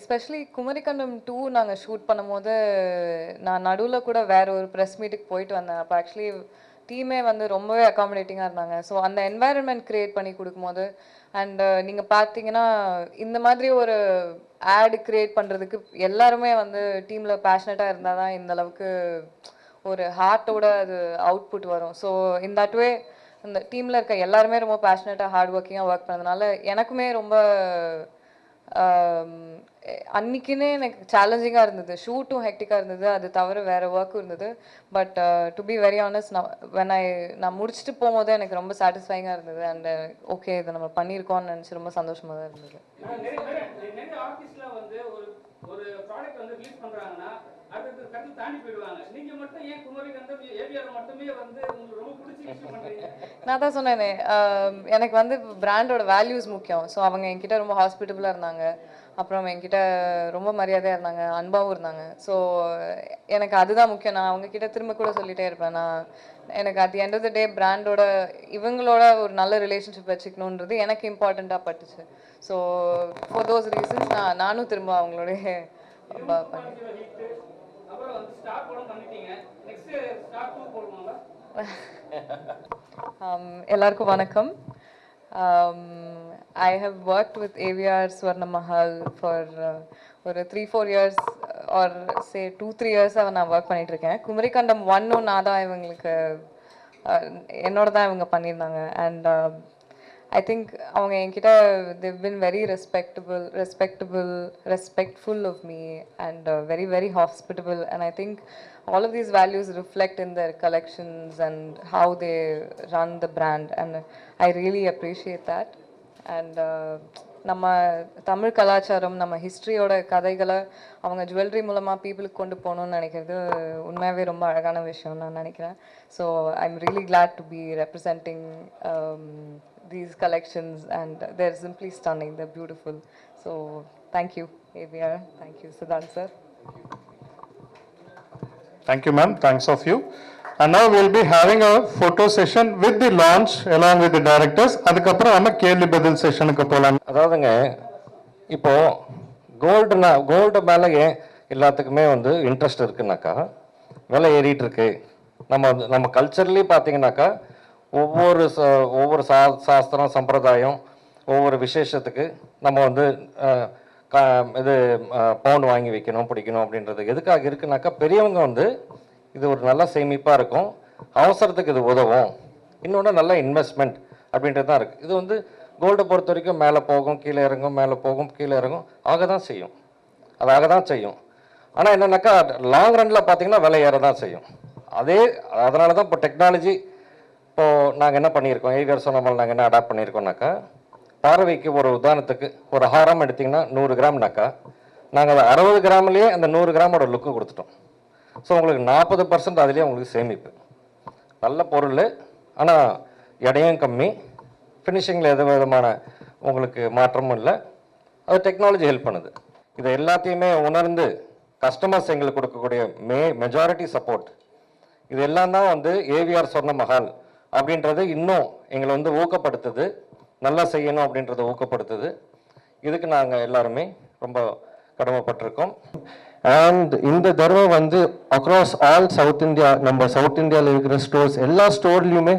Especially Kumarikandam 2 நாங்கள் shoot பண்ணும்போது நான் நடுவில் கூட வேற ஒரு ப்ரெஸ் மீட்டுக்கு போயிட்டு வந்தேன். அப்போ ஆக்சுவலி டீமே வந்து ரொம்பவே அகாமடேட்டிங்காக இருந்தாங்க. ஸோ அந்த என்வாயர்மெண்ட் க்ரியேட் பண்ணி கொடுக்கும்போது அண்ட் நீங்கள் பார்த்தீங்கன்னா இந்த மாதிரி ஒரு ஆட் க்ரியேட் பண்ணுறதுக்கு எல்லாருமே வந்து டீமில் பேஷனட்டாக இருந்தால் தான் இந்த அளவுக்கு ஒரு ஹார்ட்டோட அது அவுட்புட் வரும். ஸோ இன் தட் வே இந்த டீமில் இருக்க எல்லாருமே ரொம்ப பேஷனட்டாக ஹார்ட் ஒர்க்கிங்காக ஒர்க் பண்ணதுனால எனக்குமே ரொம்ப அன்றைக்கினே எனக்கு சேலஞ்சிங்காக இருந்தது. ஷூட்டும் ஹெக்டிக்காக இருந்தது, அது தவிர வேறு ஒர்க்கும் இருந்தது. But to be very honest, நான் முடிச்சுட்டு போகும்போது எனக்கு ரொம்ப சாட்டிஸ்ஃபைங்காக இருந்தது. அண்ட் ஓகே இதை நம்ம பண்ணியிருக்கோம்னு நினச்சி ரொம்ப சந்தோஷமாக தான் இருந்தது. நான் தான் சொன்னேனே, எனக்கு வந்து பிராண்டோட வேல்யூஸ் முக்கியம். ஸோ அவங்க என்கிட்ட ரொம்ப ஹாஸ்பிட்டபிளாக இருந்தாங்க, அப்புறம் என்கிட்ட ரொம்ப மரியாதையாக இருந்தாங்க, அன்பாகவும் இருந்தாங்க. ஸோ எனக்கு அதுதான் முக்கியம். நான் அவங்கக்கிட்ட திரும்ப கூட சொல்லிகிட்டே இருப்பேன், எனக்கு at the end of the day பிராண்டோட இவங்களோட ஒரு நல்ல ரிலேஷன்ஷிப் வச்சுக்கணுன்றது எனக்கு இம்பார்ட்டண்ட்டாக பட்டுச்சு. ஸோ ஃபார் தோஸ் ரீசன்ஸ் நானும் திரும்ப அவங்களோடைய எல்லாருக்கும் வணக்கம். I have worked with AVR Swarna Mahal for ஒரு 3-4 years or say 2-3 years நான் ஒர்க் பண்ணிட்டு இருக்கேன். குமரிக்கண்டம் 1 நான் தான் இவங்களுக்கு என்னோட தான் இவங்க பண்ணியிருந்தாங்க. அண்ட் I think அவங்க என்கிட்ட they've been very respectful of me and very hospitable, and I think all of these values reflect in their collections and how they run the brand, and I really appreciate that. And நம்ம தமிழ் கலாச்சாரம், நம்ம ஹிஸ்ட்ரியோட கதைகளை அவங்க jewellery மூலமாக பீப்புளுக்கு கொண்டு போகணுன்னு நினைக்கிறது உண்மையாகவே ரொம்ப அழகான விஷயம் நான் நினைக்கிறேன். So I'm really glad to be representing these collections, and they're simply stunning, they're beautiful. So thank you AVR, thank you Siddhant sir. Thank you ma'am, thanks of you. And now we'll be having a photo session with the launch along with the directors. அதுக்கப்புறம் நம்ம கேள்வி பதில் செஷனுக்கு போகலாம். அதாவதுங்க, இப்போ gold மேலே ஏன் எல்லாத்துக்குமே வந்து இன்ட்ரெஸ்ட் இருக்குனாக்கா, விலை ஏறிட்டு இருக்கு. நம்ம கல்ச்சர்லி பார்த்தீங்கன்னாக்கா ஒவ்வொரு சாஸ்திரம் சம்பிரதாயம் ஒவ்வொரு விசேஷத்துக்கு நம்ம வந்து இது பவுன் வாங்கி வைக்கணும் பிடிக்கணும் அப்படின்றது எதுக்காக இருக்குனாக்கா, பெரியவங்க வந்து இது ஒரு நல்ல சேமிப்பாக இருக்கும், அவசரத்துக்கு இது உதவும், இன்னொன்று நல்ல இன்வெஸ்ட்மெண்ட் அப்படின்றது தான் இருக்குது. இது வந்து கோல்டை பொறுத்த வரைக்கும் மேலே போகும் கீழே இறங்கும், மேலே போகும் கீழே இறங்கும், ஆக தான் செய்யும். ஆனால் என்னென்னாக்கா லாங் ரனில் பார்த்தீங்கன்னா விலை ஏற தான் செய்யும். அதனால தான் இப்போ டெக்னாலஜி இப்போது நாங்கள் என்ன பண்ணியிருக்கோம், AVR சொன்ன மாதிரி நாங்கள் என்ன அடாப்ட் பண்ணியிருக்கோம்னாக்கா, பார்வைக்கு ஒரு உதாரணத்துக்கு ஒரு ஹாரம் எடுத்திங்கன்னா 100 கிராம்னாக்கா, நாங்கள் அதை 60 கிராம்லேயே அந்த 100 கிராமோட லுக்கு கொடுத்துட்டோம். ஸோ உங்களுக்கு 40% அதுலேயே உங்களுக்கு சேமிப்பு. நல்ல பொருள், ஆனால் எடையும் கம்மி, ஃபினிஷிங்கில் எந்த விதமான உங்களுக்கு மாற்றமும் இல்லை. அது டெக்னாலஜி ஹெல்ப் பண்ணுது. இதை எல்லாத்தையுமே உணர்ந்து கஸ்டமர்ஸ் எங்களுக்கு கொடுக்கக்கூடிய மெஜாரிட்டி சப்போர்ட், இது எல்லாம் தான் வந்து AVR சொர்ண மஹால் அப்படின்றது இன்னும் எங்களை வந்து ஊக்கப்படுத்துது, நல்லா செய்யணும் அப்படின்றத ஊக்கப்படுத்துது. இதுக்கு நாங்கள் எல்லாருமே ரொம்ப கடமைப்பட்டிருக்கோம். அண்ட் இந்த தடவை வந்து அக்ராஸ் ஆல் சவுத் இந்தியா, நம்ம சவுத் இந்தியாவில் இருக்கிற ஸ்டோர்ஸ் எல்லா ஸ்டோர்லையுமே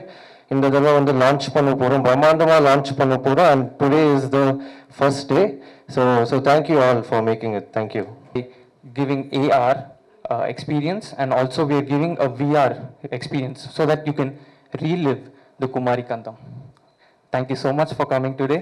இந்த தடவை வந்து லான்ச் பண்ண போகிறோம், பிரம்மாண்டமாக லான்ச் பண்ண போகிறோம். And today is the first day. So thank you all for making it. Thank you. Giving AR experience, and also we are giving a VR experience so that you can relive the Kumarikandam. Thank you so much for coming today.